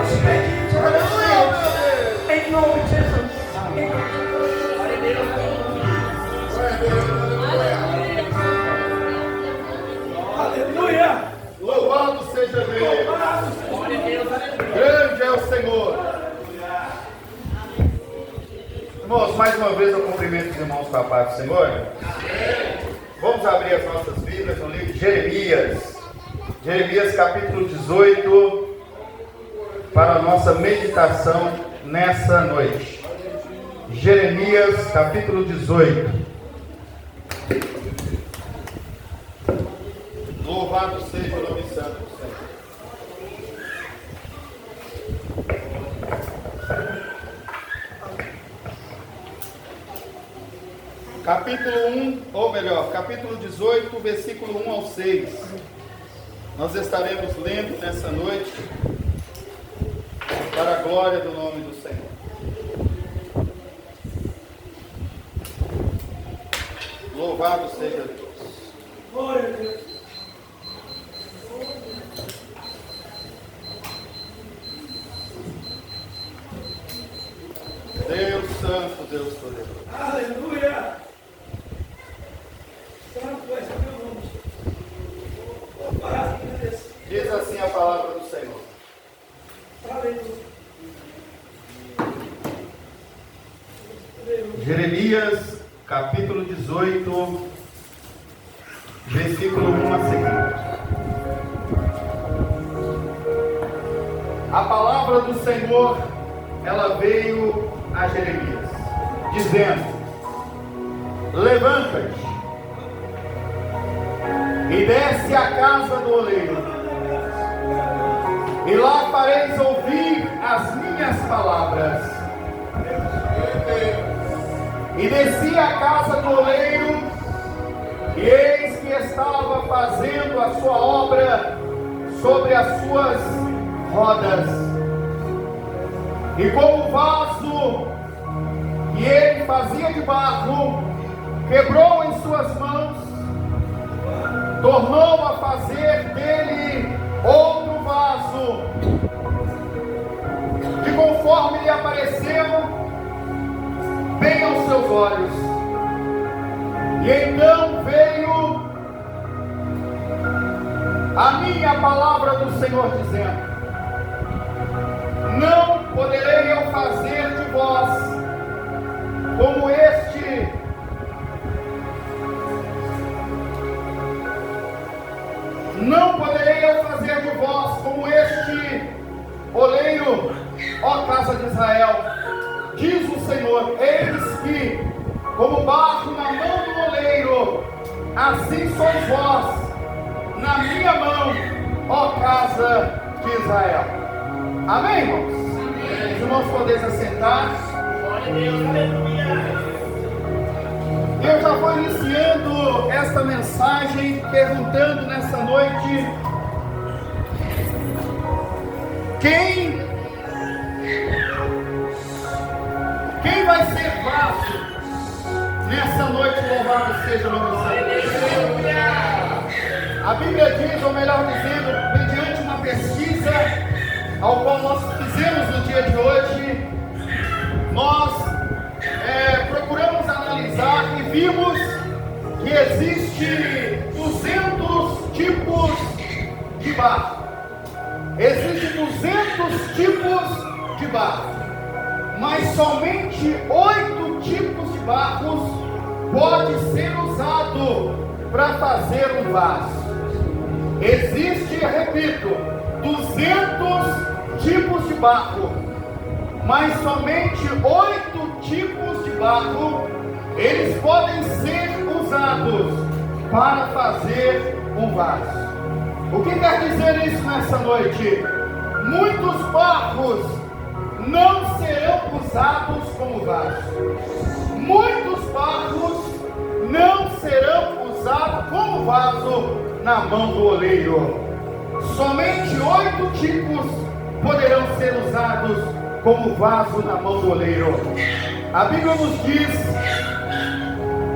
nossos pedidos. Aleluia. Em nome de Jesus. Aleluia. Louvado seja Deus. Grande é o Senhor. Irmãos, mais uma vez eu cumprimento os irmãos com a paz do Senhor. Vamos abrir as nossas Bíblias no livro de Jeremias. Jeremias capítulo 18, para a nossa meditação nessa noite. Jeremias capítulo 18. Louvado seja o nome santo do Senhor. Capítulo 1, ou melhor, capítulo 18, versículo 1 ao 6. Nós estaremos lendo nessa noite para a glória do nome do Senhor. Louvado seja Deus. Glória a Deus. Deus santo, Deus poderoso. Aleluia. Santo é o teu nome. Diz assim a palavra do Senhor. Aleluia. Jeremias capítulo 18, versículo 1 a seguir. A palavra do Senhor, ela veio a Jeremias, dizendo: levanta-te e desce à casa do oleiro, e lá fareis ouvir as minhas palavras. E desci à casa do oleiro, e eis que estava fazendo a sua obra sobre as suas rodas. E com o vaso que ele fazia de barro, quebrou em suas mãos, tornou a fazer dele outro vaso, de conforme lhe apareceu bem aos seus olhos. E então veio a minha palavra do Senhor dizendo: não poderei eu fazer de vós como este oleiro, ó casa de Israel, diz o Senhor: eis que, como barro na mão do oleiro, assim sois vós na minha mão, ó casa de Israel. Amém, irmãos? Amém. Os irmãos podem se assentar. Glória a Deus, aleluia. Eu já vou iniciando esta mensagem perguntando nessa noite: quem vai ser vaso nessa noite? Louvado seja o nome do Senhor. A Bíblia diz, ou melhor dizendo, mediante uma pesquisa ao qual nós fizemos no dia de hoje, nós procuramos analisar e vimos que existe 200 tipos de barro. Existem 200 tipos de barro, mas somente 8 tipos de barros pode ser usado para fazer um vaso. Existe, repito, 200 tipos de barro, mas somente 8 tipos de barro eles podem ser usados para fazer um vaso. O que quer dizer isso nessa noite? Muitos barros não serão usados como vaso. Muitos barros não serão usados como vaso na mão do oleiro. Somente 8 tipos poderão ser usados como vaso na mão do oleiro. A Bíblia nos diz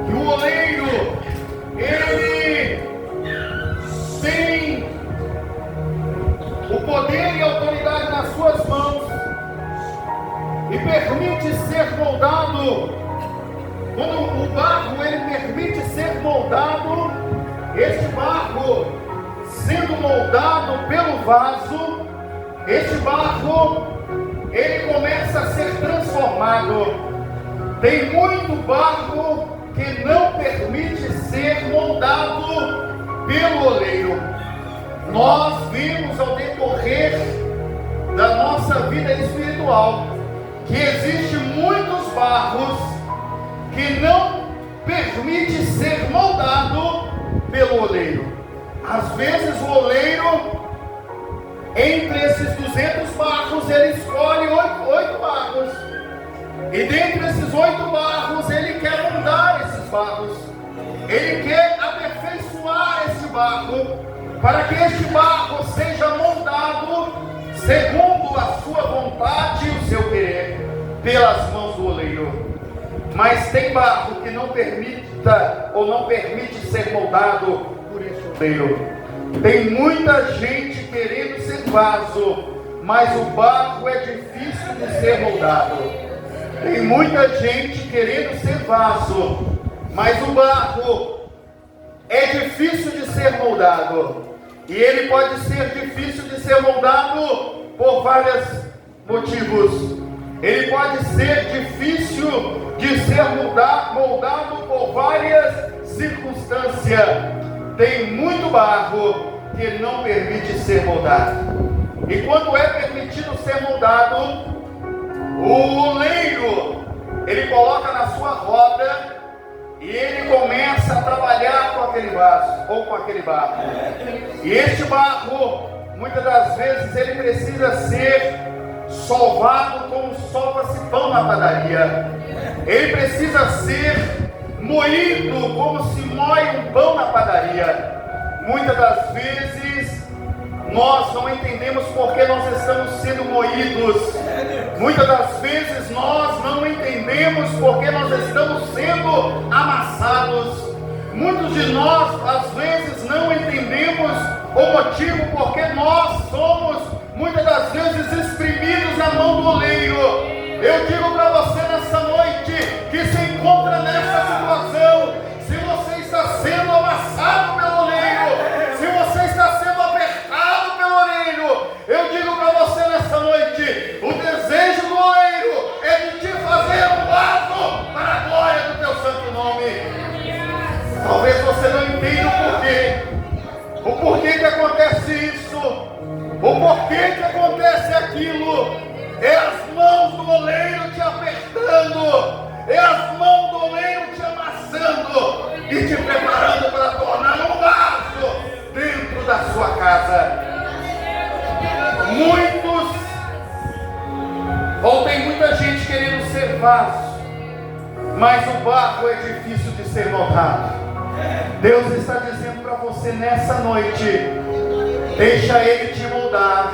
que o oleiro, ele tem o poder e a autoridade nas suas mãos e permite ser moldado, quando o barro ele permite ser moldado, este barro sendo moldado pelo vaso, este barro ele começa a ser transformado. Tem muito barro que não permite ser moldado pelo oleiro. Nós vimos ao decorrer da nossa vida espiritual que existe muitos barros que não permite ser moldado pelo oleiro. Às vezes o oleiro, entre esses 200 barros, ele escolhe 8 barros, e dentre esses 8 barros ele quer moldar esses barros, ele quer aperfeiçoar esse barro, para que este barro seja moldado segundo a sua vontade e o seu querer, pelas mãos do oleiro. Mas tem barro que não permita ou não permite ser moldado por esse oleiro. Tem muita gente querendo ser vaso, mas o barro é difícil de ser moldado. Tem muita gente querendo ser vaso, mas o barro é difícil de ser moldado. E ele pode ser difícil de ser moldado por vários motivos. Ele pode ser difícil de ser moldado por várias circunstâncias. Tem muito barro que não permite ser moldado. E quando é permitido ser moldado, o oleiro, ele coloca na sua roda e ele começa a trabalhar com aquele vaso ou com aquele barro. E este barro, muitas das vezes, ele precisa ser sovado como sova-se pão na padaria. Ele precisa ser moído como se moe um pão na padaria. Muitas das vezes nós não entendemos porque nós estamos sendo moídos. Muitas das vezes nós não entendemos porque nós estamos sendo amassados. Muitos de nós às vezes não entendemos o motivo porque nós somos muitas das vezes exprimidos na mão do oleiro. Eu digo para você nessa noite que se encontra nessa situação, se você está sendo amassado pelo oleiro, se você está sendo apertado pelo oleiro, eu digo para você nessa noite, o desejo do oleiro é de te fazer um vaso para a glória do teu santo nome. Talvez você não entenda o porquê que acontece isso, o porquê que acontece aquilo. É as mãos do oleiro te apertando, é as mãos do oleiro te amassando e te preparando para tornar um vaso dentro da sua casa. Tem muita gente querendo ser vaso, mas o barro é difícil de ser moldado. Deus está dizendo para você nessa noite, deixa Ele te moldar.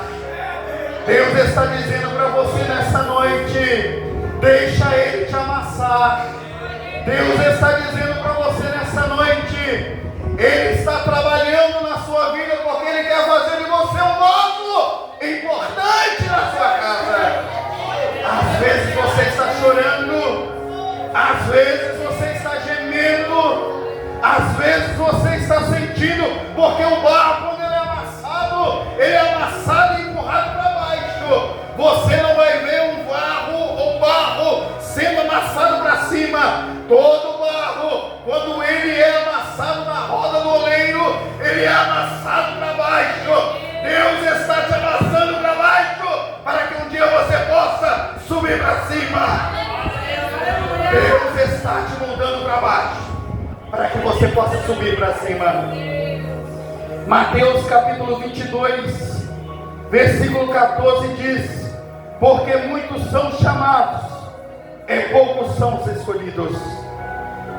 Deus está dizendo para você nessa noite, deixa Ele te amassar. Deus está dizendo para você nessa noite, Ele está trabalhando na sua vida porque Ele quer fazer de você um vaso importante na sua casa. Às vezes você está chorando, às vezes você está gemendo, às vezes você está sentindo, porque o barro, quando ele é amassado e empurrado para baixo. Você não vai ver um barro sendo amassado para cima. Todo barro, quando ele é amassado na roda do oleiro, ele é amassado para baixo. Deus está te amassando para baixo, para que um dia você possa subir para cima. Deus está te moldando para baixo, para que você possa subir para cima. Mateus capítulo 22, versículo 14 diz: porque muitos são chamados, poucos são os escolhidos.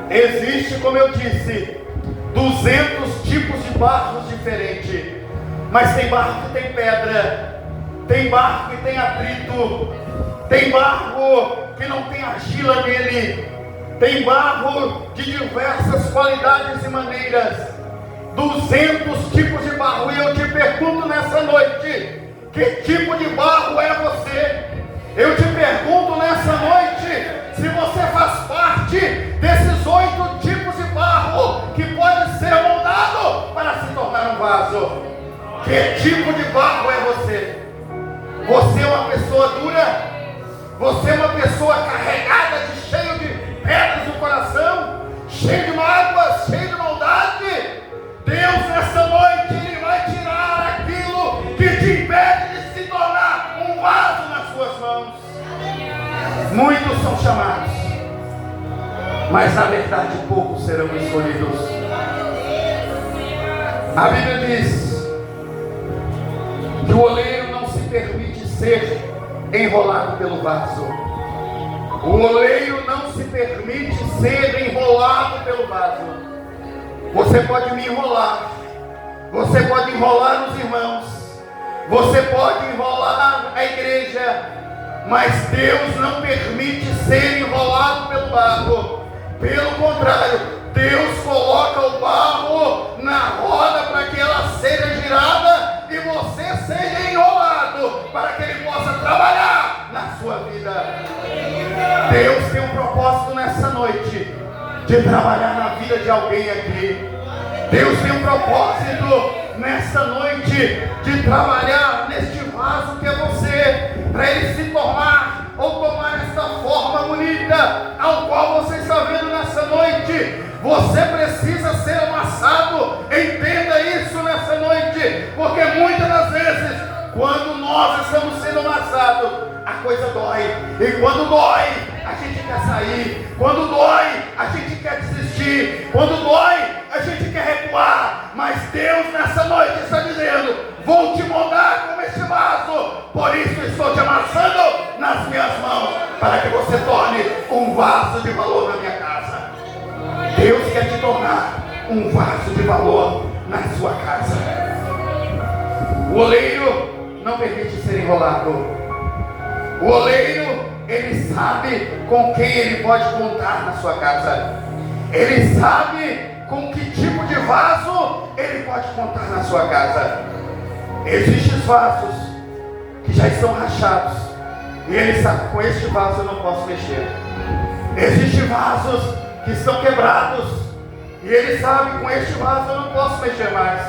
Existe, como eu disse, 200 tipos de barros diferentes, mas tem barro que tem pedra, tem barro que tem atrito, tem barro que não tem argila nele, tem barro de diversas qualidades e maneiras. 200 tipos de barro. E eu te pergunto nessa noite, que tipo de barro é você? Eu te pergunto nessa nessa noite se você faz parte desses 8 tipos de barro que pode ser moldado para se tornar um vaso. Que tipo de barro é você? Você é uma pessoa dura? Você é uma pessoa carregada cheio de pedras no coração, cheio de mágoas, cheio de maldade? Deus nessa noite Ele vai tirar aquilo que te impede de se tornar um vaso nas suas mãos. Muitos são chamados, mas na verdade poucos serão escolhidos. A Bíblia diz que o oleiro não se permite ser enrolado pelo vaso. O oleiro não se permite ser enrolado pelo vaso. Você pode me enrolar, você pode enrolar os irmãos, você pode enrolar a igreja, mas Deus não permite ser enrolado pelo barro. Pelo contrário, Deus coloca o barro na roda para que ela seja girada e você seja enrolado para que Ele possa trabalhar na sua vida. Deus tem um propósito nessa noite de trabalhar na vida de alguém aqui. Deus tem um propósito nessa noite de trabalhar neste vaso que é você, para ele se tornar ou tomar esta forma bonita ao qual você está vendo nessa noite. Você precisa ser amassado. Entenda isso nessa noite, porque muitas das vezes quando nós estamos sendo amassados, a coisa dói, e quando dói a gente quer sair, quando dói a gente quer desistir, quando dói a gente quer recuar. Mas Deus nessa noite está dizendo: vou te moldar como este vaso, por isso estou te amassando nas minhas mãos, para que você torne um vaso de valor na minha casa. Deus quer te tornar um vaso de valor na sua casa. O oleiro não permite ser enrolado. O oleiro, ele sabe com quem ele pode contar na sua casa. Ele sabe com que tipo de vaso ele pode contar na sua casa. Existem vasos que já estão rachados, e ele sabe: com este vaso eu não posso mexer. Existem vasos que estão quebrados, e ele sabe: com este vaso eu não posso mexer mais.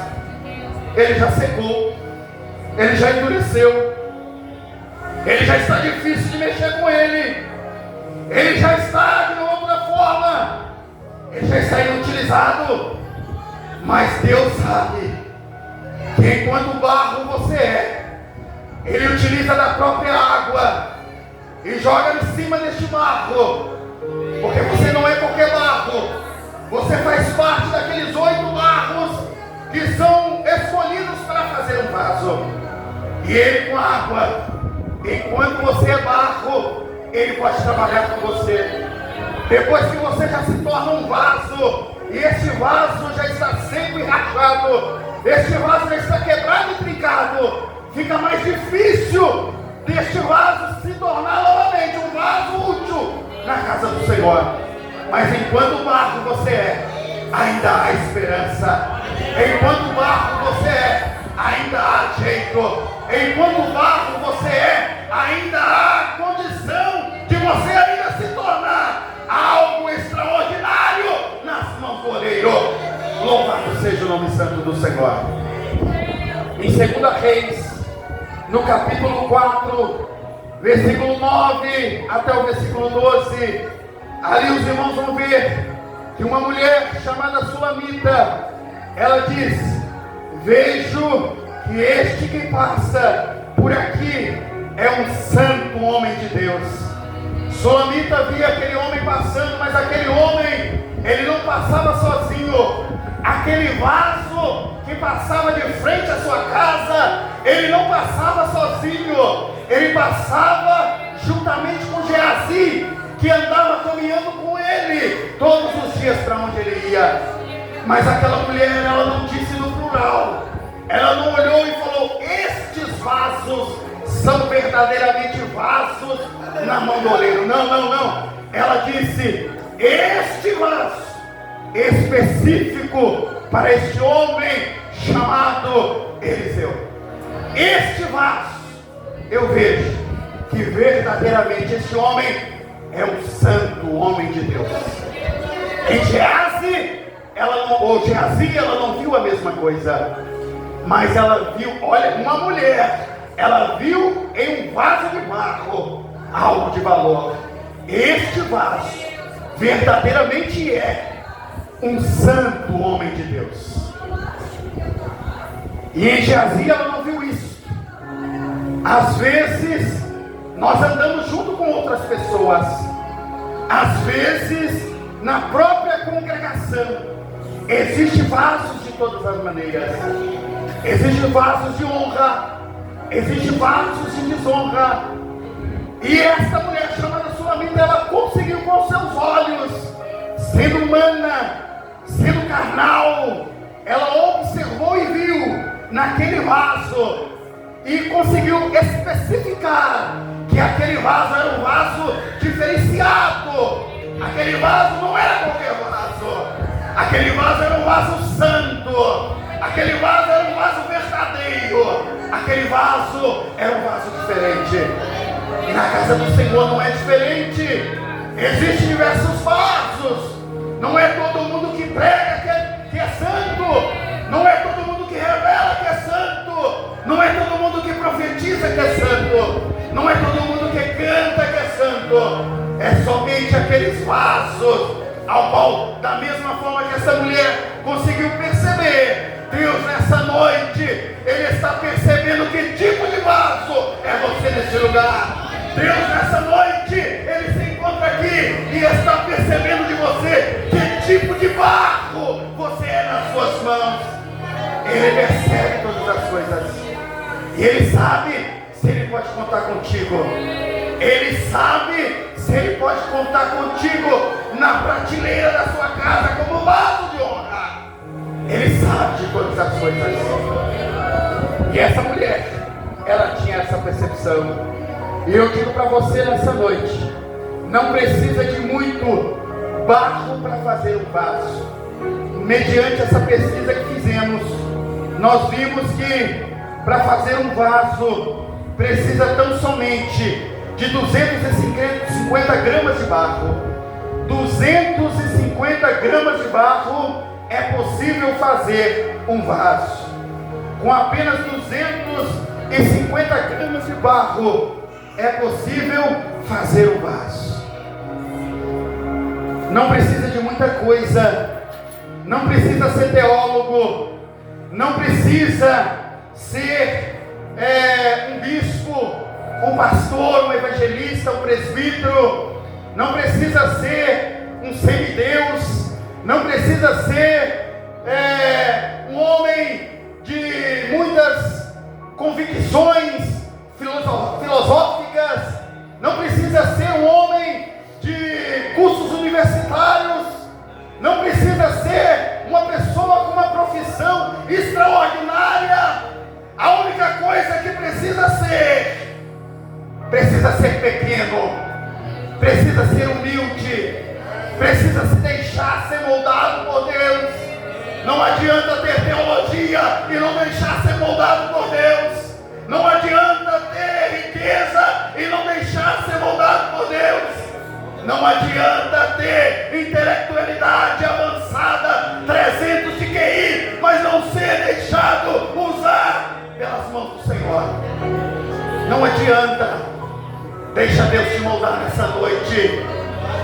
Ele já secou, ele já endureceu, ele já está difícil de mexer com ele, ele já está de uma outra forma, ele já está inutilizado. Mas Deus sabe que enquanto barro você é, Ele utiliza da própria água e joga em cima deste barro, porque você não é qualquer barro, você faz parte daqueles 8 barros que são escolhidos para fazer um vaso. E Ele, com água, enquanto você é barro, Ele pode trabalhar com você. Depois que você já se torna um vaso, e este vaso já está seco e rachado, este vaso já está quebrado e trincado, fica mais difícil deste vaso se tornar novamente um vaso útil na casa do Senhor. Mas enquanto barro você é, ainda há esperança. Enquanto barro você é, ainda há jeito. Enquanto barro você é, ainda há condição de você ainda se tornar algo extraordinário nas mãos do oleiro. Louvado seja o nome santo do Senhor. Em 2 Reis, no capítulo 4, versículo 9 até o versículo 12, ali os irmãos vão ver que uma mulher chamada Sulamita, ela diz: vejo que este que passa por aqui é um santo homem de Deus. Sulamita via aquele homem passando, mas aquele homem, ele não passava sozinho. Aquele vaso que passava de frente à sua casa, ele não passava sozinho, ele passava juntamente com Geazi, que andava caminhando com ele todos os dias para onde ele ia. Mas aquela mulher, ela não disse no plural, ela não olhou e falou: estes vasos são verdadeiramente vasos na mão do oleiro. Não, não, não. Ela disse: este vaso específico para este homem chamado Eliseu. Este vaso eu vejo que verdadeiramente esse homem é um santo homem de Deus. Em Geazi, ela não viu a mesma coisa, mas ela viu, olha, uma mulher, ela viu em um vaso de barro algo de valor. Este vaso verdadeiramente é um santo homem de Deus. E em Geazi ela não viu isso. Às vezes nós andamos junto com outras pessoas, às vezes na própria congregação existem vasos de todas as maneiras. Existem vasos de honra, existem vasos de desonra. E essa mulher chamada Sulamita, ela conseguiu com seus olhos, sendo humana, sendo carnal, ela observou e viu naquele vaso e conseguiu especificar que aquele vaso era um vaso diferenciado. Aquele vaso não era qualquer vaso, aquele vaso era um vaso santo, aquele vaso era um vaso verdadeiro, aquele vaso era um vaso diferente. E na casa do Senhor não é diferente. Existem diversos vasos. Não é todo mundo que prega que é santo, não é todo mundo que revela que é santo, não é todo mundo que profetiza que é santo, não é todo mundo que canta que é santo. É somente aqueles vasos ao qual, da mesma forma que essa mulher conseguiu perceber, Deus nessa noite, Ele está percebendo que tipo de vaso é você nesse lugar. Deus nessa noite, Ele se encontra aqui e está percebendo de você que tipo de barro você é nas suas mãos. Ele percebe todas as coisas e Ele sabe se Ele pode contar contigo. Ele sabe se Ele pode contar contigo na prateleira da sua casa como vaso de honra. Ele sabe de todas as coisas. E essa mulher, ela tinha essa percepção. E eu digo para você nessa noite, não precisa de muito barro para fazer um vaso. Mediante essa pesquisa que fizemos, nós vimos que para fazer um vaso precisa tão somente de 250 gramas de barro. 250 gramas de barro é possível fazer um vaso. Com apenas 250 gramas de barro é possível fazer um vaso. Não precisa de muita coisa, não precisa ser teólogo, não precisa ser um bispo, um pastor, um evangelista, um presbítero, não precisa ser um semideus, não precisa ser um homem de muitas convicções filosóficas, não precisa ser um homem de cursos universitários, não precisa ser uma pessoa com uma profissão extraordinária. A única coisa que precisa ser pequeno, precisa ser humilde, precisa se deixar ser moldado por Deus. Não adianta ter teologia e não deixar ser moldado por Deus. Não adianta ter riqueza e não deixar ser moldado por Deus. Não adianta ter intelectualidade avançada, 300 de QI, mas não ser deixado usar pelas mãos do Senhor. Não adianta. Deixa Deus te moldar nessa noite.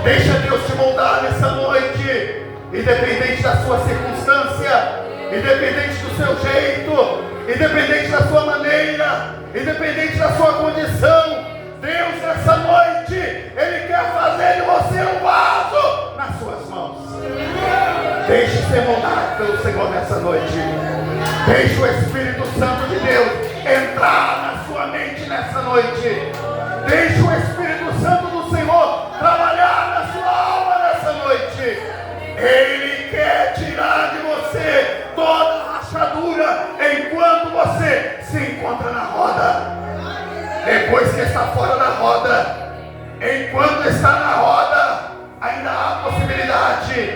Deixa Deus te moldar nessa noite. Independente da sua circunstância, independente do seu jeito, independente da sua maneira, independente da sua condição, Deus nessa noite, Ele quer fazer de você um vaso nas suas mãos. Deixe ser moldado pelo Senhor nessa noite. Deixe o Espírito Santo de Deus entrar na sua mente nessa noite. Deixe o Espírito Santo do Senhor trabalhar na sua alma nessa noite. Ele quer tirar de você toda a rachadura enquanto você se encontra na roda. Depois que está fora da roda, enquanto está na roda, ainda há possibilidade.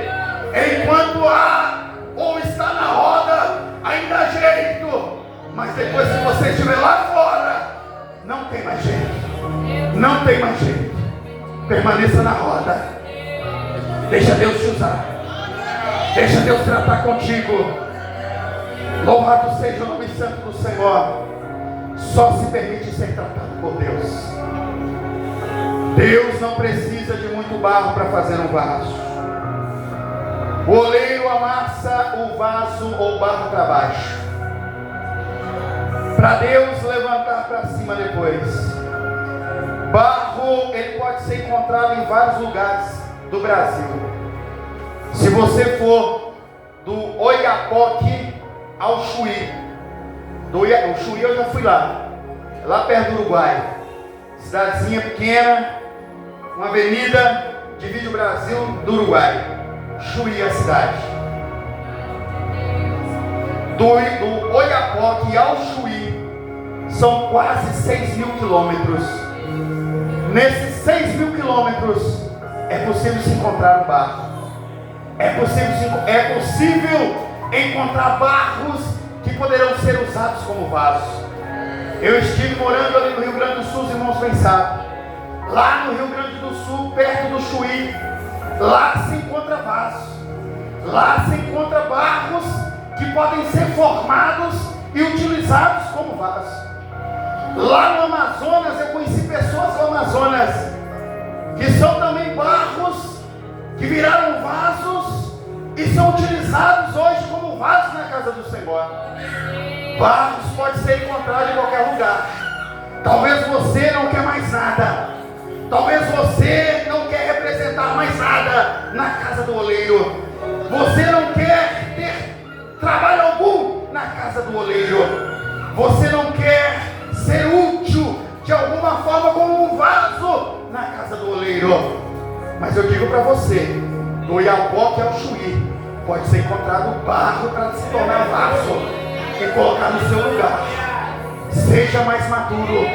Enquanto há ou está na roda, ainda há jeito. Mas depois que você estiver lá fora, não tem mais jeito. Não tem mais jeito. Permaneça na roda. Deixa Deus te usar. Deixa Deus tratar contigo. Louvado seja o nome santo do Senhor. Só se permite ser tratado por Deus. Deus não precisa de muito barro para fazer um vaso. O oleiro amassa o vaso ou barro para baixo, para Deus levantar para cima depois. Barro, ele pode ser encontrado em vários lugares do Brasil. Se você for do Oiapoque ao Chuí, o Chuí eu já fui lá perto do Uruguai, cidadezinha pequena, uma avenida, divide o Brasil do Uruguai. Chuí é a cidade. Do Oiapoque ao Chuí são quase 6.000 quilômetros. Nesses 6.000 quilômetros é possível se encontrar um barro. É possível encontrar barros que poderão ser usados como vasos. Eu estive morando ali no Rio Grande do Sul, os irmãos bem sabem. Lá no Rio Grande do Sul, perto do Chuí, lá se encontra vasos. Lá se encontra barros que podem ser formados e utilizados como vasos. Lá no Amazonas, eu conheci pessoas do Amazonas que são também barros que viraram vasos e são utilizados hoje como vasos na casa do Senhor. Barros pode ser encontrado em qualquer lugar. Talvez você não quer mais nada. Talvez você não quer representar mais nada na casa do oleiro. Você não quer ter trabalho algum na casa do oleiro. Você não quer ser útil de alguma forma como um vaso na casa do oleiro. Mas eu digo para você, do Oiapoque ao Chuí, pode ser encontrado barro para se tornar vaso e colocar no seu lugar. Seja mais maduro,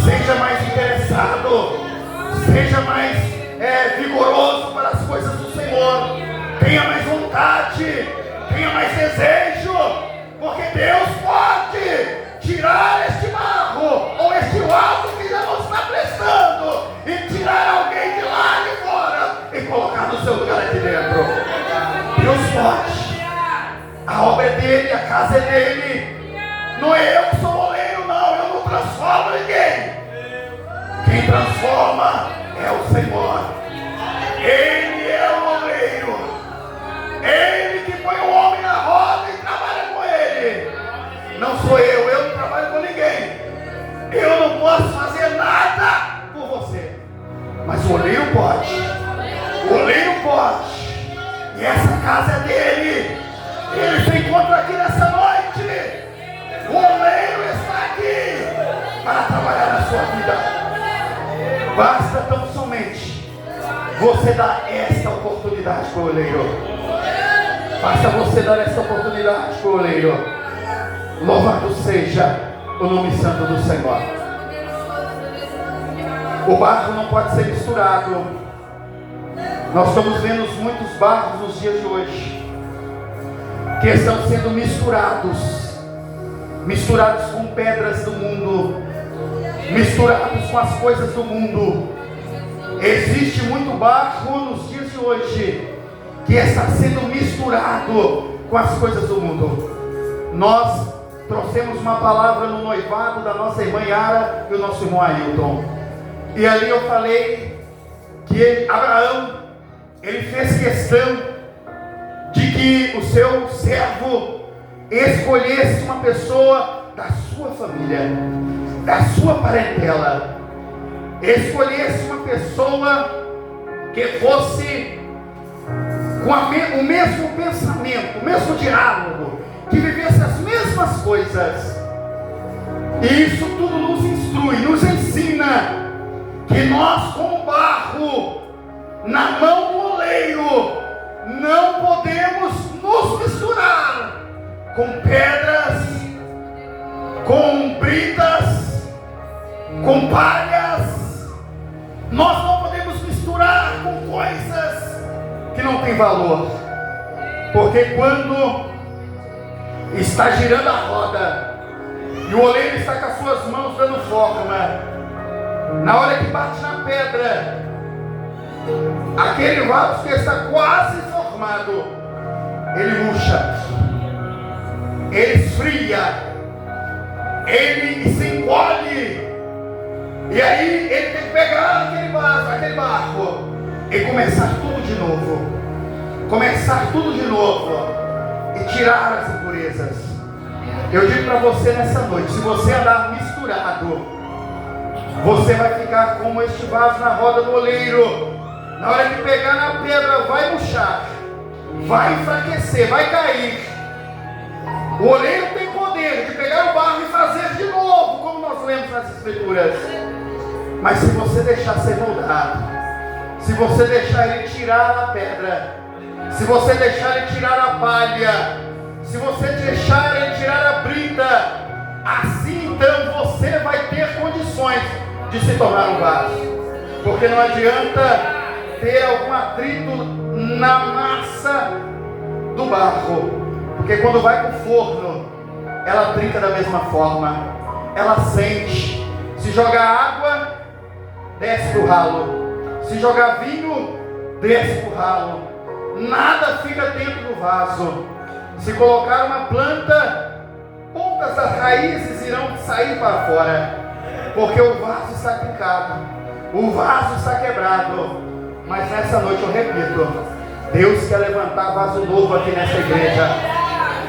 seja mais interessado, seja mais vigoroso para as coisas do Senhor. Tenha mais vontade, tenha mais desejo, porque Deus pode tirar este barro ou este vaso que já não está prestando e tirar alguém de lá de fora e colocar no seu lugar aqui dentro. Deus pode. A obra é dele, a casa é dele. Não é eu que sou oleiro, não. Eu não transformo ninguém. Quem transforma é o Senhor. Ele é o oleiro. Ele que põe o homem na roda e trabalha com ele. Não sou eu não trabalho com ninguém. Eu não posso fazer nada por você. Mas o oleiro pode. O oleiro pode. E essa casa é dele. Ele se encontra aqui nessa noite. O oleiro está aqui para trabalhar na sua vida. Basta tão somente você dar esta oportunidade para o oleiro. Basta você dar esta oportunidade para o oleiro. Louvado seja o nome santo do Senhor. O barro não pode ser misturado. Nós estamos vendo muitos barros nos dias de hoje que estão sendo misturados com pedras do mundo, misturados com as coisas do mundo. Existe muito barro nos dias de hoje que está sendo misturado com as coisas do mundo. Nós trouxemos uma palavra no noivado da nossa irmã Yara e o nosso irmão Ailton, e ali eu falei que Abraão, ele fez questão de que o seu servo escolhesse uma pessoa da sua família, da sua parentela, escolhesse uma pessoa que fosse com o mesmo pensamento, o mesmo diálogo, que vivesse as mesmas coisas. E isso tudo nos instrui, nos ensina que nós, como barro na mão do oleiro, não podemos nos misturar com pedras, com britas, com palhas. Nós não podemos misturar com coisas que não têm valor, porque quando está girando a roda e o oleiro está com as suas mãos dando forma, Na hora que bate na pedra, aquele vaso que está quase formado, ele murcha, ele esfria, ele se encolhe, e aí ele tem que pegar aquele vaso, aquele barco, e começar tudo de novo, e tirar as impurezas. Eu digo para você nessa noite, se você andar misturado, você vai ficar como este vaso na roda do oleiro. Na hora de pegar na pedra, vai murchar, vai enfraquecer, vai cair. O oleiro tem poder de pegar o barro e fazer de novo, como nós lemos nas Escrituras. Mas se você deixar ser moldado, se você deixar ele tirar a pedra, se você deixar ele tirar a palha, se você deixar ele tirar a brita, assim então você vai ter condições de se tornar um vaso. Porque não adianta ter algum atrito na massa do barro, porque quando vai para o forno, ela trinca da mesma forma, ela sente. Se jogar água, desce para o ralo, se jogar vinho, desce para o ralo, nada fica dentro do vaso. Se colocar uma planta, pontas das raízes irão sair para fora, porque o vaso está trincado, o vaso está quebrado. Mas nessa noite eu repito, Deus quer levantar vaso novo aqui nessa igreja.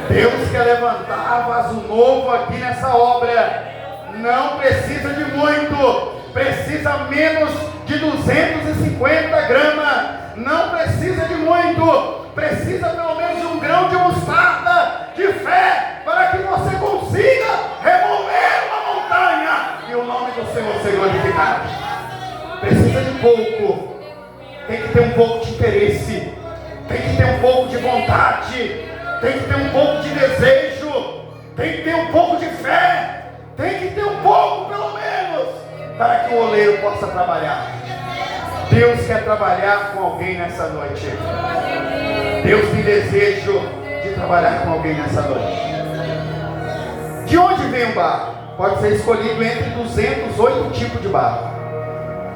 Deus quer levantar vaso novo aqui nessa obra. Não precisa de muito, precisa menos de 250 gramas. Não precisa de muito, precisa pelo menos de um grão de mostarda de fé, para que você consiga remover uma montanha e o nome do Senhor ser glorificado. Precisa de pouco. Tem que ter um pouco de interesse, tem que ter um pouco de vontade, tem que ter um pouco de desejo, tem que ter um pouco de fé, tem que ter um pouco pelo menos, para que o oleiro possa trabalhar. Deus quer trabalhar com alguém nessa noite. Deus tem desejo de trabalhar com alguém nessa noite. De onde vem o barro? Pode ser escolhido entre 208 tipos de barro.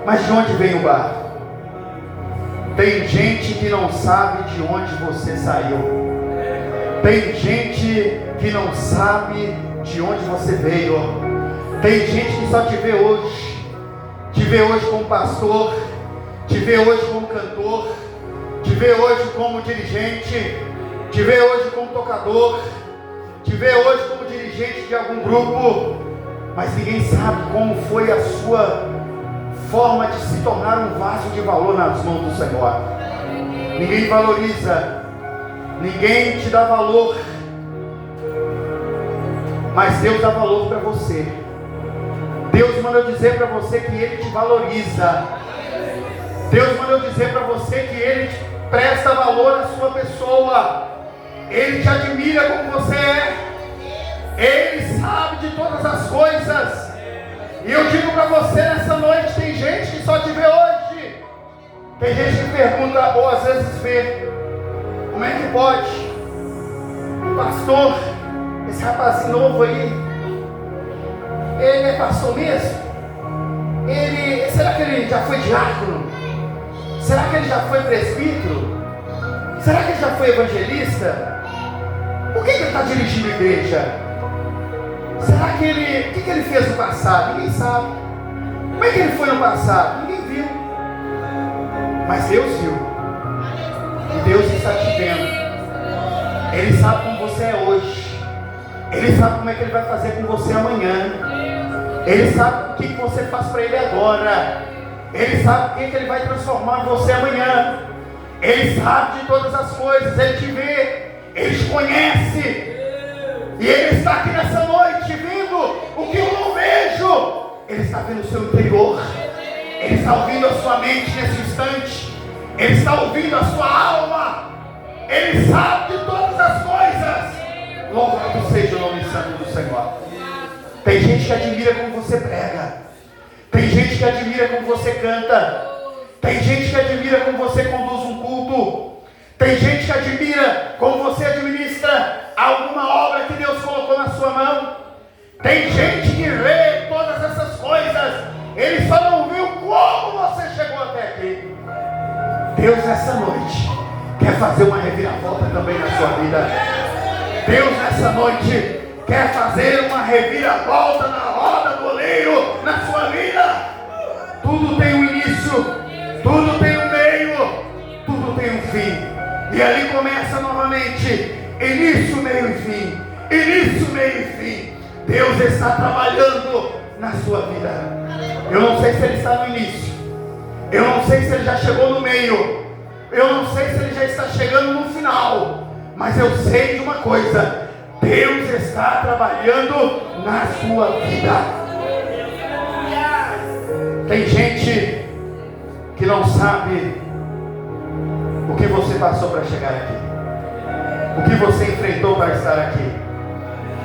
Mas de onde vem o barro? Tem gente que não sabe de onde você saiu. Tem gente que não sabe de onde você veio. Tem gente que só te vê hoje. Te vê hoje como pastor, te vê hoje como cantor, te vê hoje como dirigente, te vê hoje como tocador, te vê hoje como dirigente de algum grupo. Mas ninguém sabe como foi a sua forma de se tornar um vaso de valor nas mãos do Senhor. Ninguém valoriza, ninguém te dá valor, mas Deus dá valor para você. Deus manda eu dizer para você que Ele te valoriza. Deus manda eu dizer para você que Ele te presta valor à sua pessoa. Ele te admira como você é. Ele sabe de todas as coisas. E eu digo para você nessa noite, tem gente que só te vê hoje. Tem gente que pergunta, ou às vezes vê, como é que pode? Pastor, esse rapazinho novo aí, ele é pastor mesmo? Será que ele já foi diácono? Será que ele já foi presbítero? Será que ele já foi evangelista? Por que ele está dirigindo a igreja? Será que o que ele fez no passado? Ninguém sabe. Como é que ele foi no passado? Ninguém viu. Mas Deus viu. E Deus está te vendo. Ele sabe como você é hoje. Ele sabe como é que Ele vai fazer com você amanhã. Ele sabe o que você faz para Ele agora. Ele sabe o que Ele vai transformar você amanhã. Ele sabe de todas as coisas. Ele te vê. Ele te conhece. E Ele está aqui nessa noite vendo o que eu não vejo. Ele está vendo o seu interior. Ele está ouvindo a sua mente nesse instante. Ele está ouvindo a sua alma. Ele sabe de todas as coisas. Louvado seja o nome santo do Senhor. Tem gente que admira como você prega. Tem gente que admira como você canta. Tem gente que admira como você conduz um culto. Tem gente que admira como você administra alguma obra que Deus colocou na sua mão. Tem gente que vê todas essas coisas. Ele só não Deus nessa noite quer fazer uma reviravolta também na sua vida. Deus nessa noite quer fazer uma reviravolta na roda do oleiro na sua vida. Tudo tem um início, tudo tem um meio, tudo tem um fim. E ali começa novamente, início, meio e fim. Início, meio e fim. Deus está trabalhando na sua vida. Eu não sei se Ele está no início, eu não sei se Ele já chegou no meio, eu não sei se Ele já está chegando no final, mas eu sei de uma coisa: Deus está trabalhando na sua vida. Tem gente que não sabe o que você passou para chegar aqui, o que você enfrentou para estar aqui,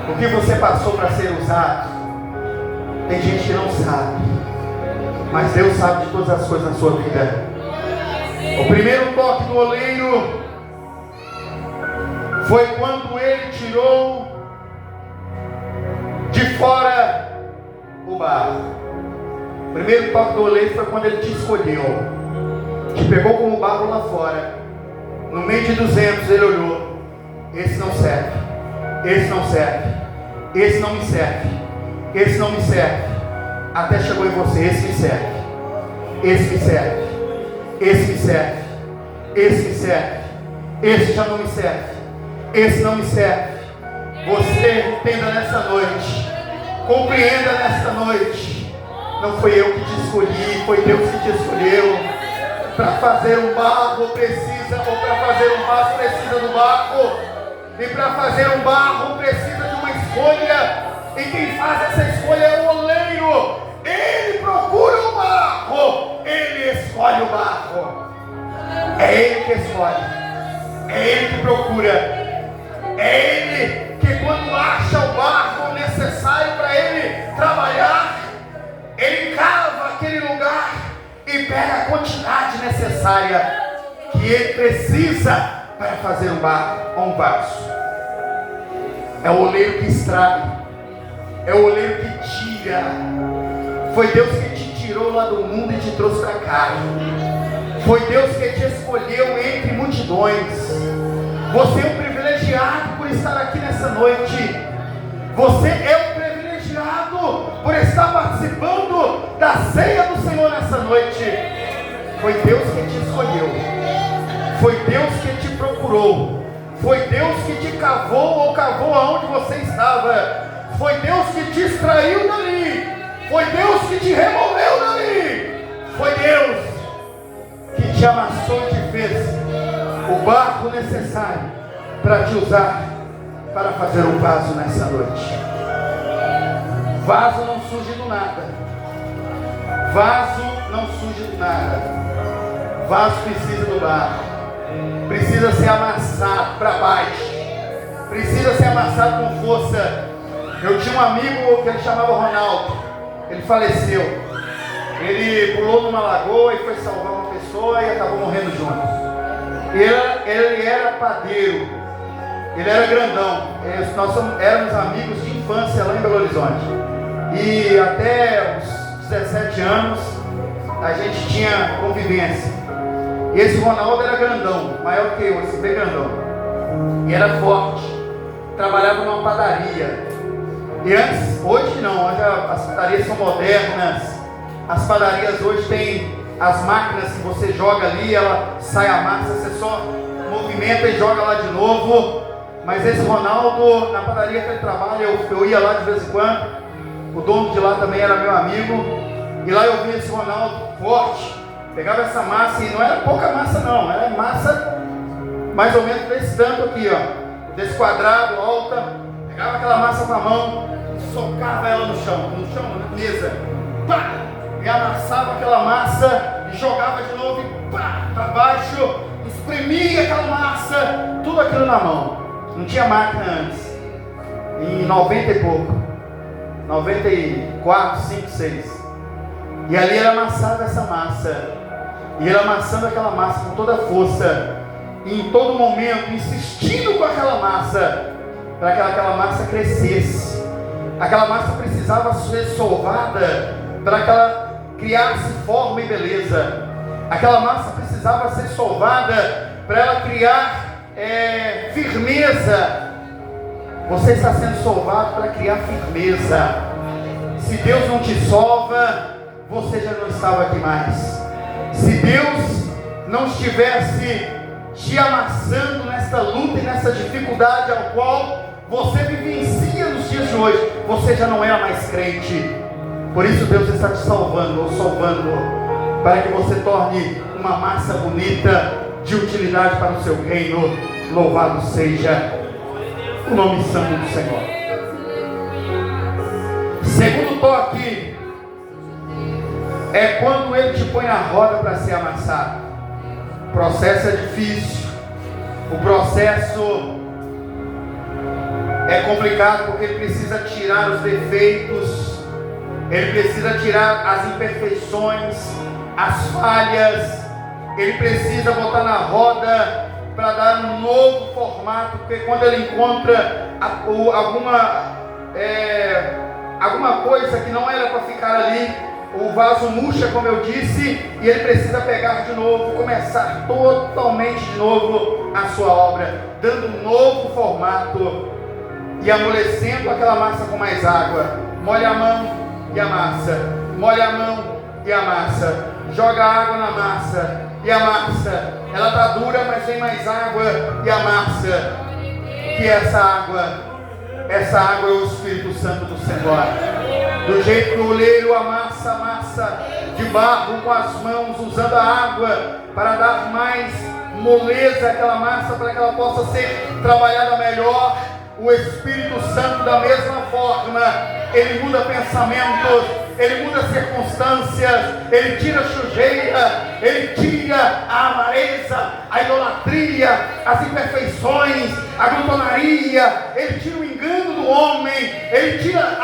o que você passou para ser usado. Tem gente que não sabe, mas Deus sabe de todas as coisas na sua vida. O primeiro toque do oleiro foi quando Ele tirou de fora o barro. O primeiro toque do oleiro foi quando Ele te escolheu, te pegou como barro lá fora. No meio de 200 Ele olhou: esse não serve, esse não serve, esse não me serve, esse não me serve. Até chegou em você: esse me serve, esse me serve, esse me serve, esse me serve, esse já não me serve, esse não me serve. Você entenda nessa noite, compreenda nessa noite: não foi eu que te escolhi, foi Deus que te escolheu. Para fazer um barro precisa, ou para fazer um vaso precisa do barro, e para fazer um barro precisa de uma escolha, e quem faz essa escolha é o oleiro. Ele procura o barro, ele escolhe o barro. É Ele que escolhe, é Ele que procura, é Ele que, quando acha o barro necessário para Ele trabalhar, Ele cava aquele lugar e pega a quantidade necessária que Ele precisa para fazer um barro ou um vaso. É o oleiro que extrai, é o oleiro que tira. Foi Deus que te tirou lá do mundo e te trouxe para cá. Foi Deus que te escolheu entre multidões. Você é um privilegiado por estar aqui nessa noite. Você é um privilegiado por estar participando da ceia do Senhor nessa noite. Foi Deus que te escolheu, foi Deus que te procurou, foi Deus que te cavou ou cavou aonde você estava, foi Deus que te extraiu dali, foi Deus que te removeu dali, foi Deus que te amassou e te fez o barro necessário para te usar para fazer um vaso nessa noite. Vaso não surge do nada, vaso não surge do nada. Vaso precisa do barro, precisa ser amassado para baixo, precisa ser amassado com força. Eu tinha um amigo que ele chamava Ronaldo, ele faleceu, ele pulou numa lagoa e foi salvar uma pessoa e acabou morrendo junto. Ele era padeiro, ele era grandão, nós éramos amigos de infância lá em Belo Horizonte, e até os 17 anos a gente tinha convivência. E esse Ronaldo era grandão, maior que eu, assim, bem grandão. E era forte. Trabalhava numa padaria. E antes, hoje não, hoje as padarias são modernas. As padarias hoje têm as máquinas que você joga ali, ela sai a massa, você só movimenta e joga lá de novo. Mas esse Ronaldo, na padaria que ele trabalha, eu ia lá de vez em quando. O dono de lá também era meu amigo. E lá eu via esse Ronaldo forte. Pegava essa massa, e não era pouca massa não, era massa mais ou menos desse tanto aqui, ó, desse quadrado, alta. Pegava aquela massa com a mão, socava ela no chão, na mesa, pá, e amassava aquela massa, e jogava de novo, e pá, para baixo, espremia aquela massa, tudo aquilo na mão. Não tinha máquina antes, em 90 e pouco, 94, 5, 6. E ali ele amassava essa massa. E ele amassando aquela massa com toda a força. E em todo momento insistindo com aquela massa. Para que aquela massa crescesse. Aquela massa precisava ser sovada. Para que ela criasse forma e beleza. Aquela massa precisava precisava ser sovada para ela criar firmeza. Você está sendo sovado para criar firmeza. Se Deus não te sova, você já não estava aqui mais. Se Deus não estivesse te amassando nessa luta e nessa dificuldade ao qual você vivencia nos dias de hoje, você já não era mais crente. Por isso Deus está te salvando, ou salvando, para que você torne uma massa bonita, de utilidade para o seu reino. Louvado seja o nome santo do Senhor. Segundo toque é quando Ele te põe na roda para ser amassado. O processo é difícil, o processo é complicado, porque Ele precisa tirar os defeitos, Ele precisa tirar as imperfeições, as falhas. Ele precisa botar na roda para dar um novo formato, porque quando ele encontra alguma coisa que não era para ficar ali, o vaso murcha, como eu disse, e ele precisa pegar de novo, começar totalmente de novo a sua obra, dando um novo formato e amolecendo aquela massa com mais água. Molha a mão e amassa, molha a mão e amassa, joga água na massa e amassa. Ela está dura, mas vem mais água e amassa. Que essa água é o Espírito Santo do Senhor. Do jeito que o oleiro amassa a massa de barro com as mãos, usando a água para dar mais moleza àquela massa, para que ela possa ser trabalhada melhor, o Espírito Santo, da mesma forma, Ele muda pensamentos, Ele muda circunstâncias, Ele tira a sujeira, Ele tira a avareza, a idolatria, as imperfeições, a glutonaria, Ele tira o engano do homem, Ele tira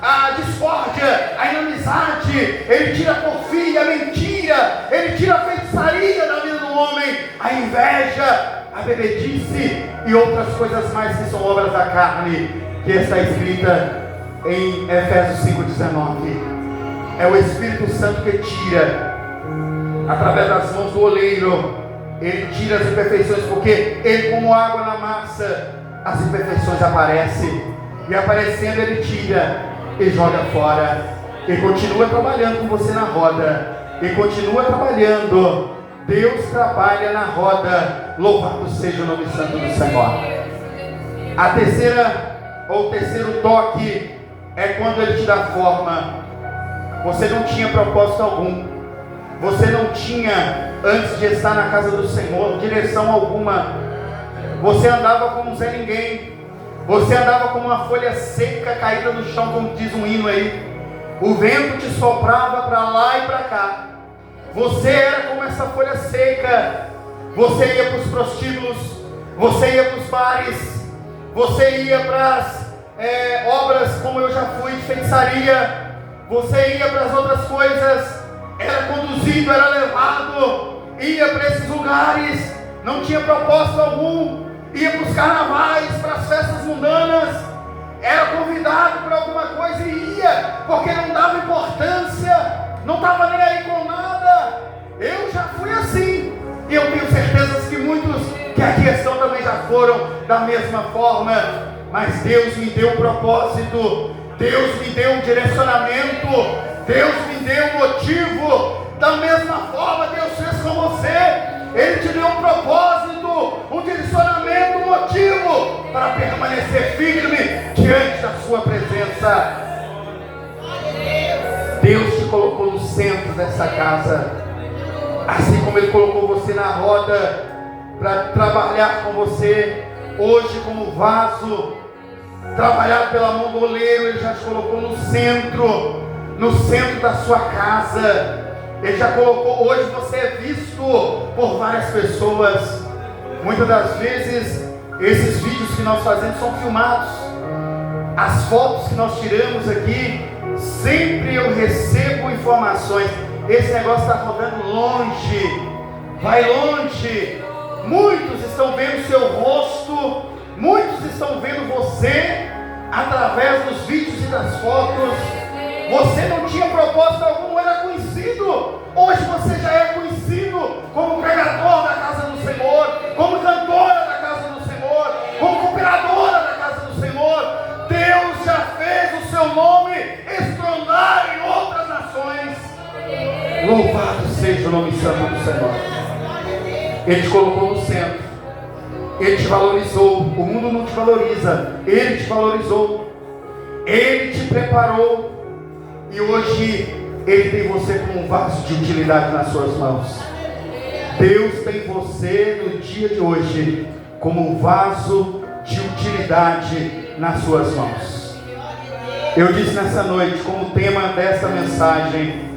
a discórdia, a inimizade, Ele tira a porfia, a mentira, Ele tira a feitiçaria da vida do homem, a inveja, a bebedice e outras coisas mais que são obras da carne, que está escrita em Efésios 5,19. É o Espírito Santo que tira, através das mãos do oleiro, Ele tira as imperfeições, porque Ele, como água na massa, as imperfeições aparecem, e aparecendo Ele tira e joga fora, e continua trabalhando com você na roda, e continua trabalhando. Deus trabalha na roda. Louvado seja o nome santo do Senhor. A terceira, ou o terceiro toque, é quando Ele te dá forma. Você não tinha propósito algum, você não tinha, antes de estar na casa do Senhor, direção alguma. Você andava como um Zé Ninguém, você andava como uma folha seca caída no chão, como diz um hino aí. O vento te soprava para lá e para cá. Você era como essa folha seca. Você ia para os prostíbulos, você ia para os bares, você ia para as obras, como eu já fui, de feitiçaria, você ia para as outras coisas, era conduzido, era levado, ia para esses lugares, não tinha propósito algum, ia para os carnavais, para as festas mundanas, era convidado por alguma coisa e ia, porque não dava importância, não estava nem aí com nada. Eu já fui assim, e eu tenho certeza que muitos que aqui estão também já foram da mesma forma. Mas Deus me deu um propósito, Deus me deu um direcionamento, Deus me deu um motivo. Da mesma forma Deus fez com você. Ele te deu um propósito, um direcionamento, um motivo para permanecer firme diante da sua presença. Deus te colocou no centro dessa casa, assim como Ele colocou você na roda para trabalhar com você hoje como vaso, trabalhado pela mão do oleiro. Ele já te colocou no centro da sua casa. Ele já colocou, hoje você é visto por várias pessoas. Muitas das vezes esses vídeos que nós fazemos são filmados. As fotos que nós tiramos aqui, sempre eu recebo informações. Esse negócio está rodando longe, vai longe. Muitos estão vendo seu rosto, muitos estão vendo você através dos vídeos e das fotos. Você não tinha propósito algum, não era conhecido. Hoje você já é conhecido, como pregador da casa do Senhor, como cantora da casa do Senhor, como cooperadora da casa do Senhor. Deus já fez o seu nome estronar em outras nações. Louvado seja o nome santo do Senhor. Ele te colocou no centro. Ele te valorizou. O mundo não te valoriza. Ele te valorizou. Ele te preparou. E hoje Ele tem você como um vaso de utilidade nas suas mãos. Deus tem você no dia de hoje como um vaso de utilidade nas suas mãos. Eu disse nessa noite, como tema dessa mensagem,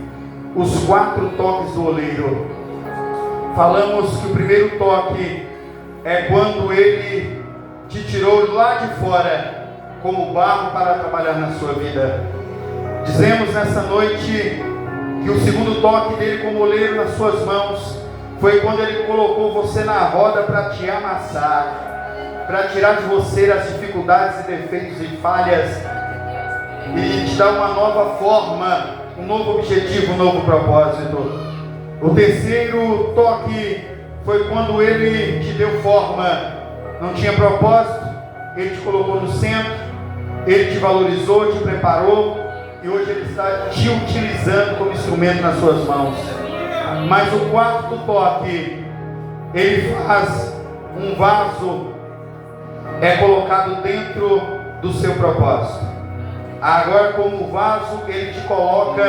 os 4 toques do oleiro. Falamos que o primeiro toque é quando Ele te tirou lá de fora como barro para trabalhar na sua vida. Dizemos nessa noite que o segundo toque dele como oleiro nas suas mãos foi quando Ele colocou você na roda para te amassar, para tirar de você as dificuldades e defeitos e falhas e te dar uma nova forma, um novo objetivo, um novo propósito. O terceiro toque foi quando Ele te deu forma, não tinha propósito, Ele te colocou no centro, Ele te valorizou, te preparou, e hoje Ele está te utilizando como instrumento nas suas mãos. Mas o quarto toque, Ele faz um vaso, é colocado dentro do seu propósito. Agora, como vaso, Ele te coloca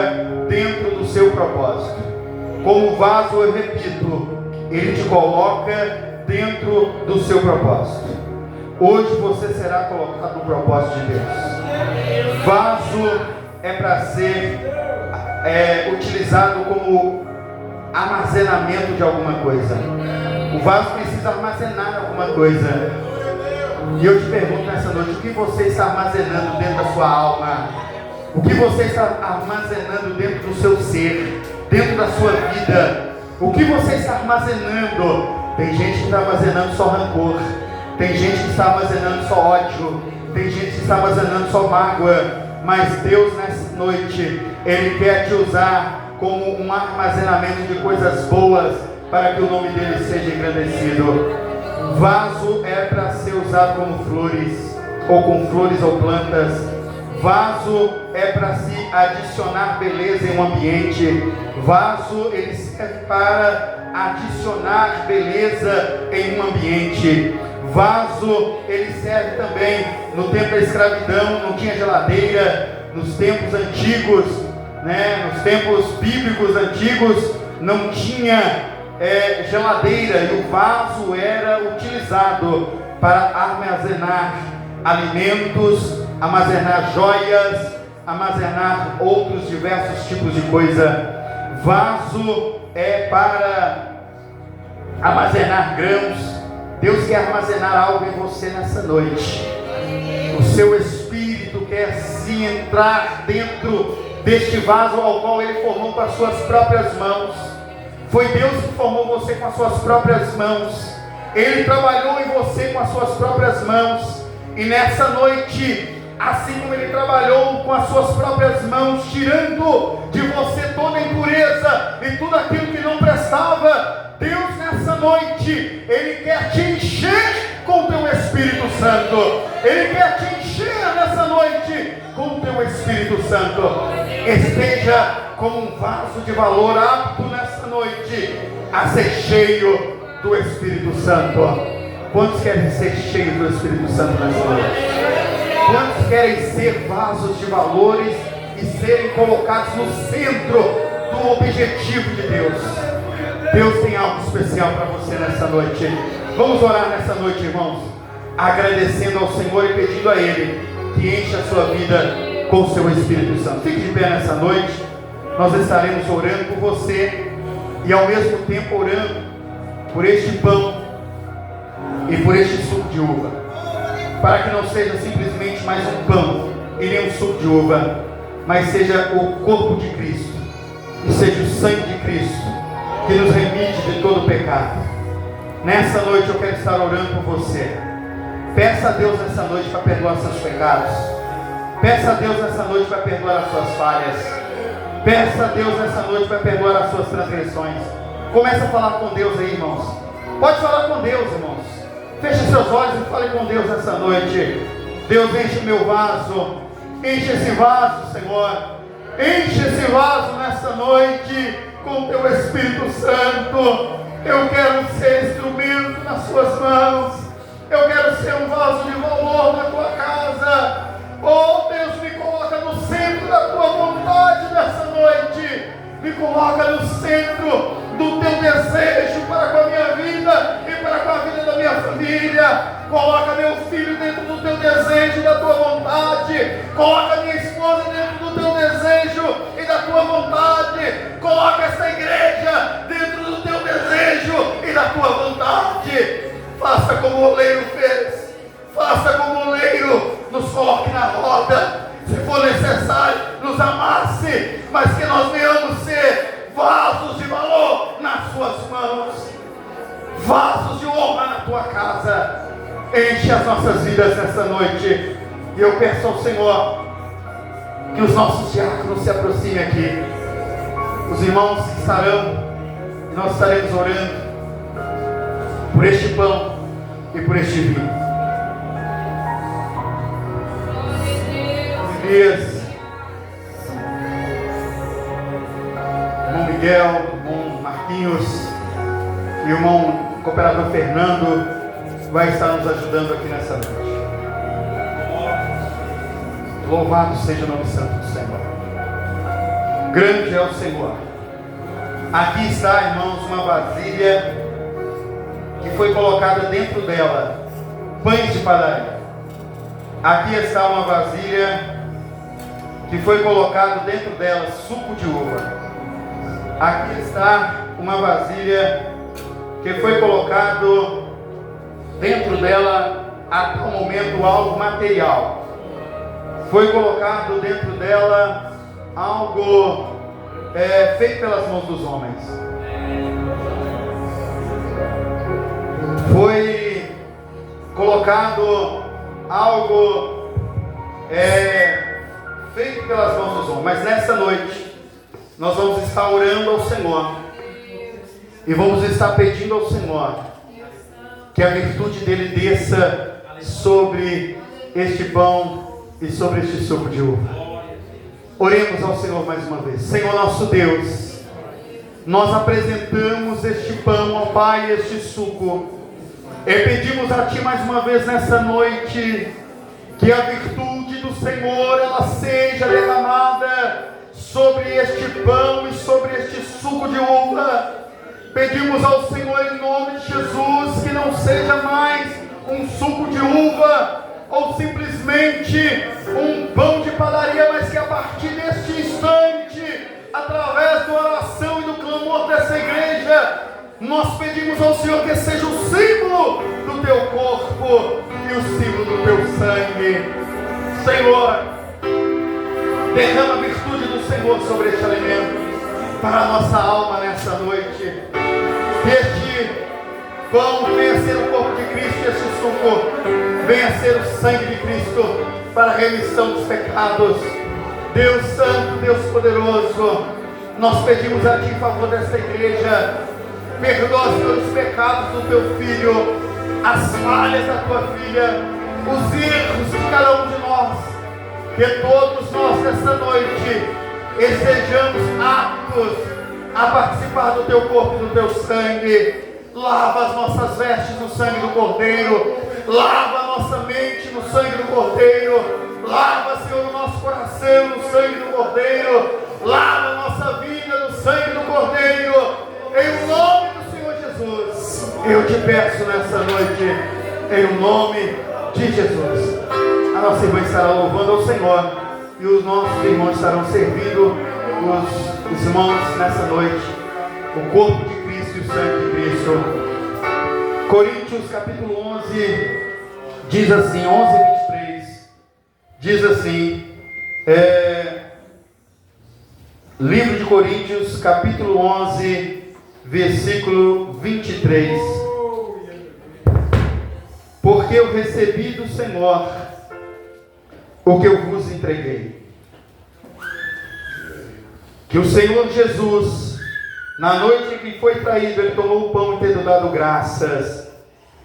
dentro do seu propósito. Como vaso, eu repito, Ele te coloca dentro do seu propósito. Hoje você será colocado no propósito de Deus. Vaso é para ser utilizado como armazenamento de alguma coisa. O vaso precisa armazenar alguma coisa. E eu te pergunto nessa noite, o que você está armazenando dentro da sua alma? O que você está armazenando dentro do seu ser, dentro da sua vida? O que você está armazenando? Tem gente que está armazenando só rancor, tem gente que está armazenando só ódio, tem gente que está armazenando só mágoa. Mas Deus nessa noite, Ele quer te usar como um armazenamento de coisas boas, para que o nome dele seja engrandecido. Vaso é para ser usado como flores, ou com flores ou plantas. Vaso é para se adicionar beleza em um ambiente. Vaso, ele serve para adicionar beleza em um ambiente. Vaso, ele serve também no tempo da escravidão, não tinha geladeira. Nos tempos antigos, nos tempos bíblicos antigos, não tinha geladeira, e o vaso era utilizado para armazenar alimentos, armazenar joias, armazenar outros diversos tipos de coisa. Vaso é para armazenar grãos. Deus quer armazenar algo em você nessa noite. O seu espírito quer se entrar dentro deste vaso ao qual Ele formou com as suas próprias mãos. Foi Deus que formou você com as suas próprias mãos. Ele trabalhou em você com as suas próprias mãos. E nessa noite, assim como Ele trabalhou com as suas próprias mãos, tirando de você toda a impureza e tudo aquilo que não prestava, Deus nessa noite, Ele quer te encher com o teu Espírito Santo. Ele quer te encher nessa noite com o teu Espírito Santo. Esteja como um vaso de valor, apto nessa noite a ser cheio do Espírito Santo. Quantos querem ser cheios do Espírito Santo nessa noite? Quantos querem ser vasos de valores e serem colocados no centro do objetivo de Deus? Deus tem algo especial para você nessa noite. Vamos orar nessa noite, irmãos, agradecendo ao Senhor e pedindo a Ele que enche a sua vida com o seu Espírito Santo. Fique de pé nessa noite. Nós estaremos orando por você e ao mesmo tempo orando por este pão e por este suco de uva, para que não seja simplesmente mais um pão e nem um suco de uva, mas seja o corpo de Cristo e seja o sangue de Cristo que nos remite de todo pecado. Nessa noite eu quero estar orando por você. Peça a Deus nessa noite para perdoar seus pecados. Peça a Deus nessa noite para perdoar as suas falhas. Peça a Deus nessa noite para perdoar as suas transgressões. Começa a falar com Deus aí, irmãos. Pode falar com Deus, irmãos. Feche seus olhos e fale com Deus nessa noite. Deus, enche meu vaso. Enche esse vaso, Senhor. Enche esse vaso nessa noite com o teu Espírito Santo. Eu quero ser instrumento nas suas mãos. Eu quero ser um vaso de valor na tua casa. Oh Deus, me coloca no centro da tua vontade nessa noite. Me coloca no centro do teu desejo para com a minha vida e para com a vida da minha família. Coloca meu filho dentro do teu desejo e da tua vontade. Coloca minha esposa dentro do teu desejo e da tua vontade. Coloca essa igreja dentro do teu desejo e da tua vontade. Faça como o oleiro fez. Faça como o oleiro nos coloque na roda. Se for necessário, nos amasse, mas que nós venhamos ser vasos de valor nas suas mãos, vasos de honra na tua casa. Enche as nossas vidas nessa noite. E eu peço ao Senhor que os nossos diáconos se aproximem aqui, os irmãos que estarão, e nós estaremos orando por este pão e por este vinho. Irmão Miguel, irmão Marquinhos e o irmão cooperador Fernando vai estar nos ajudando aqui nessa noite. Louvado seja o nome santo do Senhor. Grande é o Senhor. Aqui está, irmãos, uma vasilha que foi colocada dentro dela pães de padaria. Aqui está uma vasilha que foi colocado dentro dela suco de uva. Aqui está uma vasilha que foi colocado dentro dela até o momento algo material. Foi colocado dentro dela algo feito pelas mãos dos homens. Foi colocado algo feito pelas mãos dos homens. Mas nessa noite nós vamos estar orando ao Senhor e vamos estar pedindo ao Senhor que a virtude dele desça sobre este pão e sobre este suco de uva. Oremos ao Senhor mais uma vez. Senhor nosso Deus, nós apresentamos este pão, ó Pai, este suco, e pedimos a Ti mais uma vez nessa noite que a virtude do Senhor ela seja derramada sobre este pão e sobre este suco de uva. Pedimos ao Senhor em nome de Jesus que não seja mais um suco de uva ou simplesmente um pão de padaria, mas que a partir deste instante, através da oração e do clamor dessa igreja, nós pedimos ao Senhor que seja o símbolo do teu corpo e o símbolo do teu sangue. Senhor, derrama a virtude do Senhor sobre este alimento para a nossa alma nessa noite. Que este pão venha ser o corpo de Cristo e este suco venha ser o sangue de Cristo para a remissão dos pecados. Deus Santo, Deus Poderoso, nós pedimos a Ti em favor desta igreja. Perdoa, Senhor, os pecados do Teu Filho, as falhas da Tua Filha, os erros de cada um de nós. Que todos nós nessa noite estejamos aptos a participar do Teu corpo e do Teu sangue. Lava as nossas vestes no sangue do Cordeiro. Lava a nossa mente no sangue do Cordeiro. Lava, Senhor, o nosso coração no sangue do Cordeiro. Lava a nossa vida no sangue do Cordeiro. Em nome do Senhor Jesus, eu te peço nessa noite, em nome de Jesus. A nossa irmã estará louvando ao Senhor e os nossos irmãos estarão servindo os irmãos nessa noite, o corpo de Cristo e o sangue de Cristo. Coríntios capítulo 11 diz assim, 11:23, diz assim, livro de Coríntios capítulo 11 versículo 23. Porque eu recebi do Senhor o que eu vos entreguei, que o Senhor Jesus, Na noite em que foi traído, ele tomou o pão e, tendo dado graças,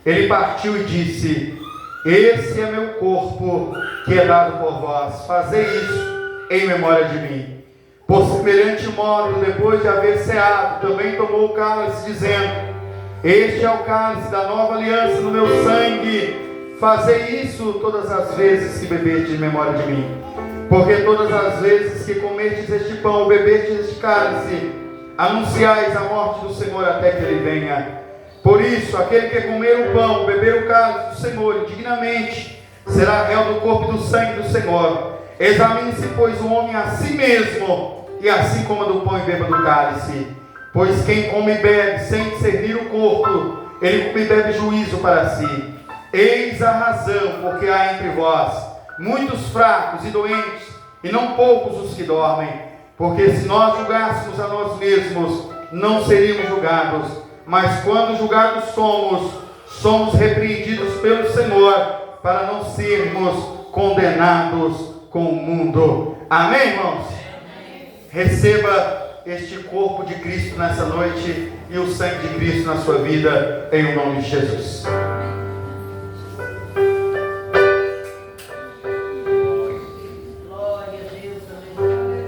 ele partiu e disse: esse é meu corpo que é dado por vós, fazei isso em memória de mim. Por semelhante modo, depois de haver ceado, também tomou o cálice, dizendo: este é o cálice da nova aliança no meu sangue, fazei isso todas as vezes que beberdes em memória de mim. Porque todas as vezes que comerdes este pão ou beberdes este cálice, anunciais a morte do Senhor até que ele venha. Por isso, aquele que comer o pão, beber o cálice do Senhor indignamente, será réu do corpo e do sangue do Senhor. Examine-se, pois, o homem a si mesmo, e assim coma do pão e beba do cálice. Pois quem come e bebe sem discernir o corpo, ele come e bebe juízo para si. Eis a razão, porque há entre vós muitos fracos e doentes, e não poucos os que dormem. Porque se nós julgássemos a nós mesmos, não seríamos julgados. Mas quando julgados somos repreendidos pelo Senhor, para não sermos condenados com o mundo. Amém, irmãos? Receba este corpo de Cristo nessa noite e o sangue de Cristo na sua vida, em nome de Jesus. Glória a Deus, aleluia.